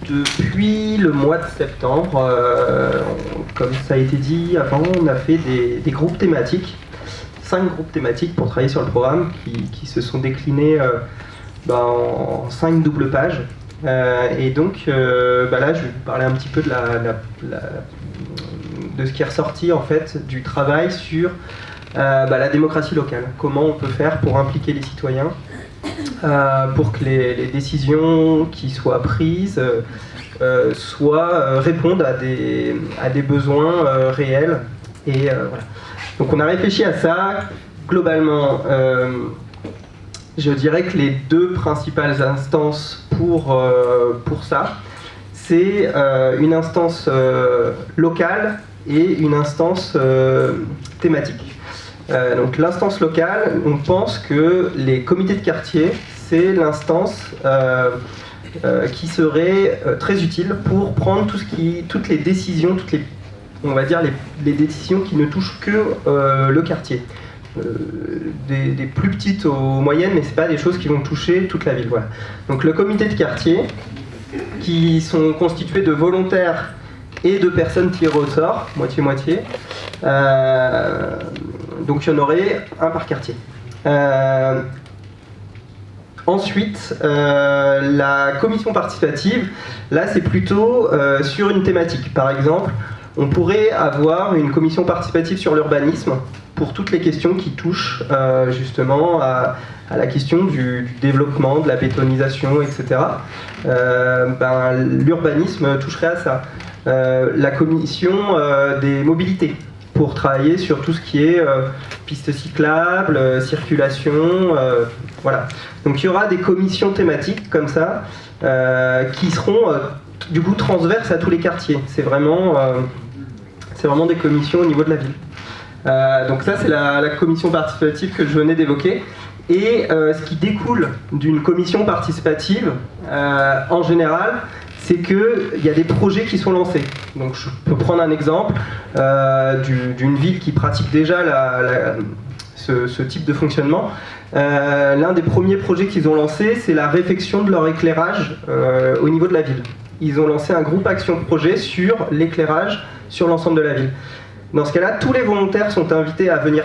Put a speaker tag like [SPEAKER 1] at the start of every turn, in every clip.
[SPEAKER 1] depuis le mois de septembre, comme ça a été dit avant, on a fait des groupes thématiques, 5 groupes thématiques pour travailler sur le programme qui se sont déclinés en 5 doubles pages. Et donc là, je vais vous parler un petit peu de ce qui est ressorti en fait du travail sur la démocratie locale. Comment on peut faire pour impliquer les citoyens, pour que les décisions qui soient prises répondent à des besoins réels. Et voilà. Donc on a réfléchi à ça. Globalement, je dirais que les 2 principales instances pour ça, c'est une instance locale et une instance thématique. Donc l'instance locale, on pense que les comités de quartier, c'est l'instance qui serait très utile pour prendre toutes les décisions, les décisions qui ne touchent que le quartier. Des plus petites aux moyennes, mais c'est pas des choses qui vont toucher toute la ville. Voilà. Donc le comité de quartier, qui sont constitués de volontaires et de personnes tirées au sort, moitié-moitié. Donc il y en aurait un par quartier. Ensuite, la commission participative, là c'est plutôt sur une thématique. Par exemple, on pourrait avoir une commission participative sur l'urbanisme pour toutes les questions qui touchent justement à la question du développement, de la bétonisation, etc. L'urbanisme toucherait à ça. La commission des mobilités, pour travailler sur tout ce qui est pistes cyclables, circulation, voilà. Donc il y aura des commissions thématiques comme ça, qui seront du coup transverses à tous les quartiers. C'est vraiment des commissions au niveau de la ville. Donc ça c'est la commission participative que je venais d'évoquer. Et ce qui découle d'une commission participative, en général, c'est qu'il y a des projets qui sont lancés. Donc je peux prendre un exemple d'une ville qui pratique déjà ce type de fonctionnement. L'un des premiers projets qu'ils ont lancé, c'est la réfection de leur éclairage au niveau de la ville. Ils ont lancé un groupe action projet sur l'éclairage sur l'ensemble de la ville. Dans ce cas-là, tous les volontaires sont invités à venir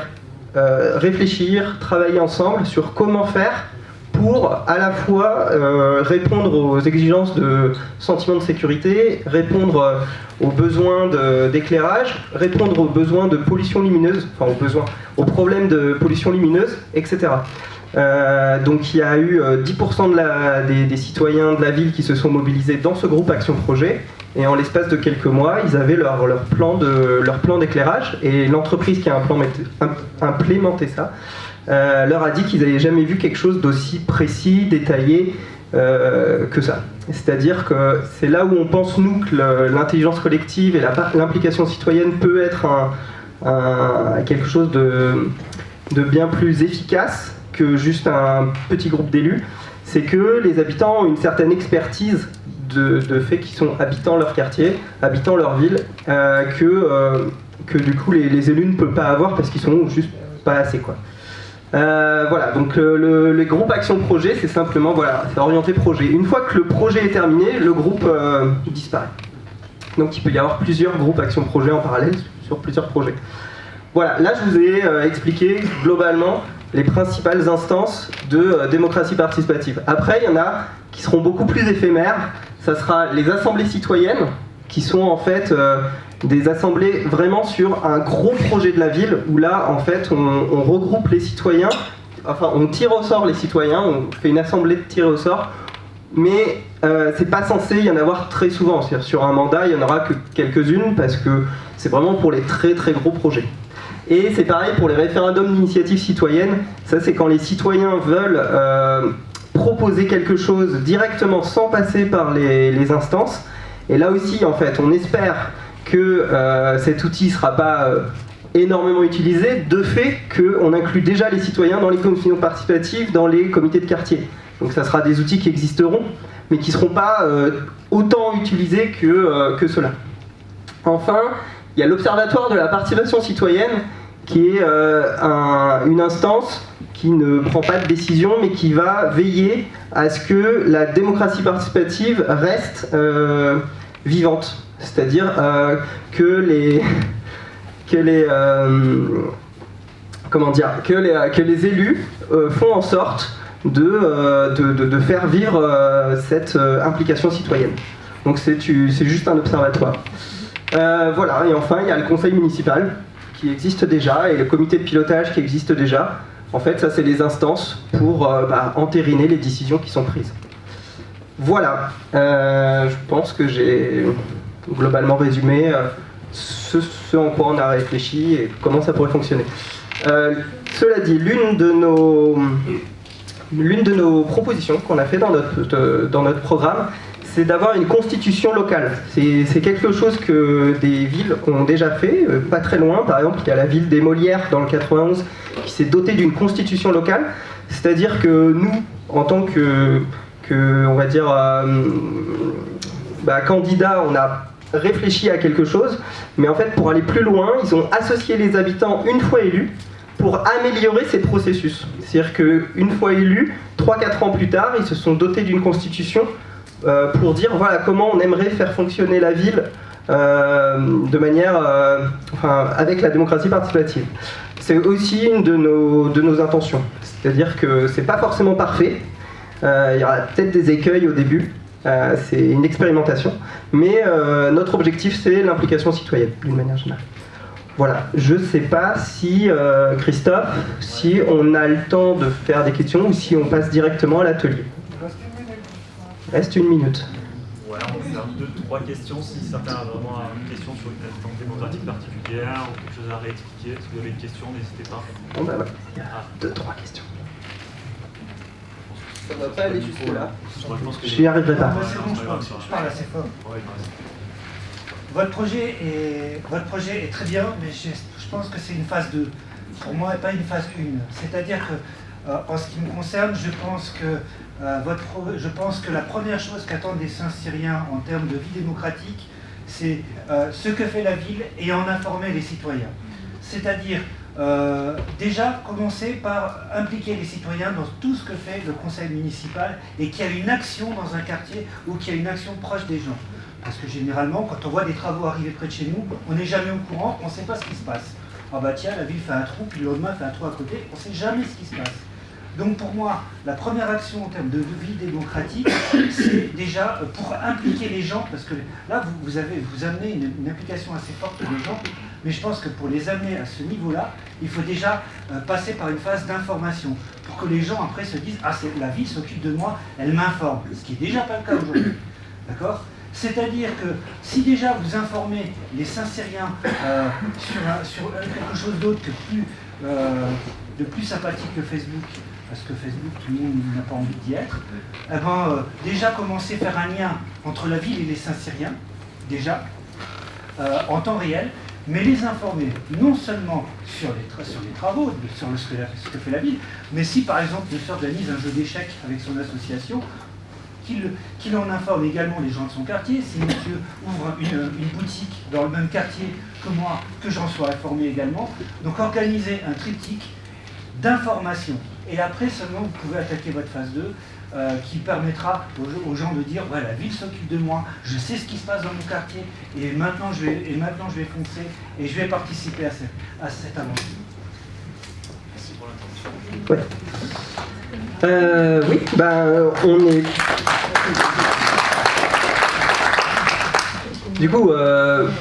[SPEAKER 1] réfléchir, travailler ensemble sur comment faire pour à la fois répondre aux exigences de sentiment de sécurité, répondre aux besoins d'éclairage, répondre aux besoins de pollution lumineuse, aux problèmes de pollution lumineuse, etc. Donc il y a eu 10% des citoyens de la ville qui se sont mobilisés dans ce groupe Action Projet, et en l'espace de quelques mois, ils avaient leur plan d'éclairage, et l'entreprise qui a implémenté ça leur a dit qu'ils n'avaient jamais vu quelque chose d'aussi précis, détaillé que ça. C'est-à-dire que c'est là où on pense, nous, que l'intelligence collective et l'implication citoyenne peut être quelque chose de bien plus efficace que juste un petit groupe d'élus. C'est que les habitants ont une certaine expertise de fait qu'ils sont habitants leur quartier, habitants leur ville, que du coup les élus ne peuvent pas avoir parce qu'ils sont juste pas assez, quoi. Voilà, donc les groupes action projet, c'est simplement, voilà, c'est orienté projet. Une fois que le projet est terminé, le groupe disparaît. Donc il peut y avoir plusieurs groupes action projet en parallèle sur plusieurs projets. Voilà, là je vous ai expliqué globalement les principales instances de démocratie participative. Après, il y en a qui seront beaucoup plus éphémères. Ça sera les assemblées citoyennes, qui sont en fait des assemblées vraiment sur un gros projet de la ville, où là, en fait, on regroupe les citoyens, enfin, on tire au sort les citoyens, on fait une assemblée de tir au sort, mais c'est pas censé y en avoir très souvent. C'est-à-dire, sur un mandat, il n'y en aura que quelques-unes, parce que c'est vraiment pour les très très gros projets. Et c'est pareil pour les référendums d'initiative citoyenne. Ça, c'est quand les citoyens veulent proposer quelque chose directement sans passer par les instances. Et là aussi, en fait, on espère que cet outil ne sera pas énormément utilisé, de fait qu'on inclut déjà les citoyens dans les commissions participatives, dans les comités de quartier. Donc ça sera des outils qui existeront, mais qui ne seront pas autant utilisés que cela. Enfin, il y a l'Observatoire de la participation citoyenne, qui est une instance qui ne prend pas de décision, mais qui va veiller à ce que la démocratie participative reste vivante. C'est-à-dire que les élus font en sorte de faire vivre cette implication citoyenne. Donc c'est juste un observatoire. Voilà, et enfin il y a le conseil municipal qui existe déjà et le comité de pilotage qui existe déjà. En fait, ça c'est les instances pour entériner les décisions qui sont prises. Voilà, je pense que j'ai globalement résumé ce en quoi on a réfléchi et comment ça pourrait fonctionner. Cela dit, l'une de nos propositions qu'on a fait dans notre programme, c'est d'avoir une constitution locale. C'est quelque chose que des villes ont déjà fait, pas très loin. Par exemple, il y a la ville des Molières dans le 91 qui s'est dotée d'une constitution locale. C'est-à-dire que nous, en tant que on va dire, candidats, on a réfléchi à quelque chose, mais en fait, pour aller plus loin, ils ont associé les habitants une fois élus pour améliorer ces processus. C'est-à-dire qu'une fois élus, 3-4 ans plus tard, ils se sont dotés d'une constitution pour dire voilà comment on aimerait faire fonctionner la ville de manière, avec la démocratie participative. C'est aussi une de nos intentions. C'est-à-dire que c'est pas forcément parfait. Il y aura peut-être des écueils au début. C'est une expérimentation. Mais notre objectif, c'est l'implication citoyenne, d'une manière générale. Voilà. Je ne sais pas si, Christophe, si on a le temps de faire des questions ou si on passe directement à l'atelier. Reste une minute.
[SPEAKER 2] Ouais, on peut faire 2-3 questions si certains ont vraiment une question sur une plateforme démocratique particulière ou quelque chose à réexpliquer. Si vous avez une question, n'hésitez pas.
[SPEAKER 1] Bon bah ouais, il y a 2-3 questions. Ça ne va pas aller jusque là. Je n'y arriverai pas.
[SPEAKER 3] C'est bon, je parle assez fort. Votre projet est très bien, mais je pense que c'est une phase 2. Pour moi, pas une phase 1. C'est-à-dire que, en ce qui me concerne, je pense que la première chose qu'attendent les Saint-Cyriens en termes de vie démocratique, c'est ce que fait la ville et en informer les citoyens. C'est-à-dire, déjà commencer par impliquer les citoyens dans tout ce que fait le conseil municipal et qu'il y a une action dans un quartier ou qu'il y a une action proche des gens. Parce que généralement, quand on voit des travaux arriver près de chez nous, on n'est jamais au courant, on ne sait pas ce qui se passe. Ah bah tiens, la ville fait un trou, puis le lendemain fait un trou à côté, on ne sait jamais ce qui se passe. Donc pour moi, la première action en termes de vie démocratique, c'est déjà pour impliquer les gens, parce que là, vous amenez une implication assez forte des gens, mais je pense que pour les amener à ce niveau-là, il faut déjà passer par une phase d'information, pour que les gens après se disent « Ah, la ville s'occupe de moi, elle m'informe », ce qui n'est déjà pas le cas aujourd'hui. D'accord ? C'est-à-dire que si déjà vous informez les Saint-Cyriens sur quelque chose d'autre de plus sympathique que Facebook, parce que Facebook, tout le monde n'a pas envie d'y être, déjà commencer à faire un lien entre la ville et les Saint-Cyriens, déjà, en temps réel, mais les informer non seulement sur les travaux, sur ce que fait la ville, mais si par exemple il s'organise un jeu d'échecs avec son association, qu'il en informe également les gens de son quartier. Si monsieur ouvre une boutique dans le même quartier que moi, que j'en sois informé également. Donc organiser un triptyque d'information. Et après seulement vous pouvez attaquer votre phase 2 qui permettra aux gens de dire ouais, la ville s'occupe de moi, je sais ce qui se passe dans mon quartier et maintenant je vais foncer et je vais participer à cette aventure.
[SPEAKER 2] Merci pour l'intention.
[SPEAKER 1] Ouais. Oui, on est... Du coup,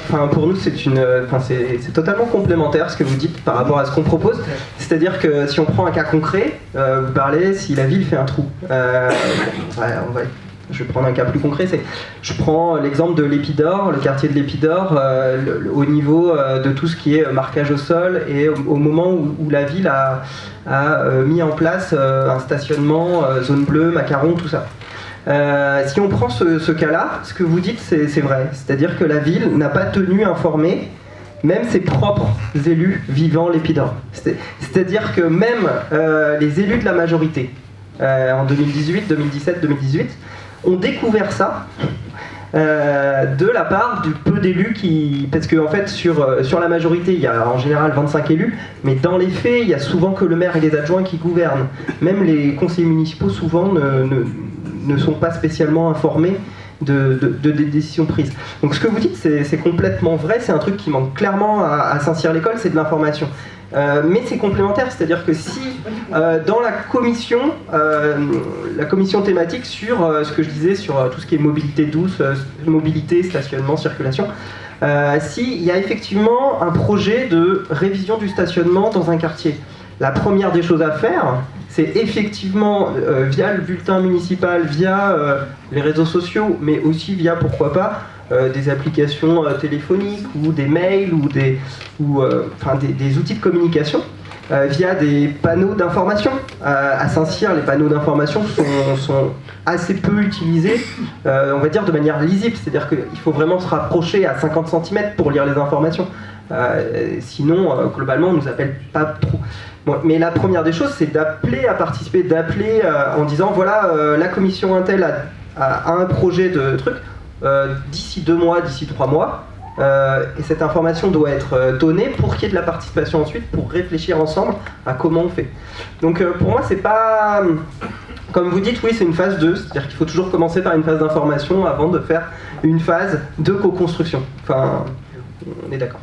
[SPEAKER 1] pour nous, c'est totalement complémentaire ce que vous dites par rapport à ce qu'on propose. C'est-à-dire que si on prend un cas concret, vous parlez si la ville fait un trou. Je vais prendre un cas plus concret. Je prends l'exemple de l'Épidore, le quartier de l'Épidore, au niveau de tout ce qui est marquage au sol et au moment où la ville a mis en place un stationnement, zone bleue, macaron, tout ça. Si on prend ce cas-là, ce que vous dites, c'est vrai. C'est-à-dire que la ville n'a pas tenu informer même ses propres élus vivant l'Épidore. C'est-à-dire que même les élus de la majorité, en 2018, 2017, 2018, ont découvert ça de la part du peu d'élus qui... Parce qu'en fait, sur la majorité, il y a en général 25 élus, mais dans les faits, il y a souvent que le maire et les adjoints qui gouvernent. Même les conseillers municipaux, souvent, ne sont pas spécialement informés des décisions prises. Donc ce que vous dites, c'est complètement vrai, c'est un truc qui manque clairement à Saint-Cyr-l'École, c'est de l'information. Mais c'est complémentaire, c'est-à-dire que si dans la commission thématique sur ce que je disais, sur tout ce qui est mobilité douce, mobilité, stationnement, circulation, s'il y a effectivement un projet de révision du stationnement dans un quartier, la première des choses à faire, c'est effectivement via le bulletin municipal, via les réseaux sociaux, mais aussi via, pourquoi pas, des applications téléphoniques ou des mails ou des outils de communication via des panneaux d'information. À Saint-Cyr, les panneaux d'information sont assez peu utilisés, on va dire de manière lisible, c'est-à-dire qu'il faut vraiment se rapprocher à 50 cm pour lire les informations. Sinon, globalement, on ne nous appelle pas trop. Bon, mais la première des choses, c'est d'appeler à participer, d'appeler en disant voilà, la commission Intel a un projet de truc. D'ici 2 mois, d'ici 3 mois, et cette information doit être donnée pour qu'il y ait de la participation ensuite, pour réfléchir ensemble à comment on fait. Donc pour moi, c'est pas... Comme vous dites, oui, c'est une phase 2, c'est-à-dire qu'il faut toujours commencer par une phase d'information avant de faire une phase de co-construction. Enfin, on est d'accord.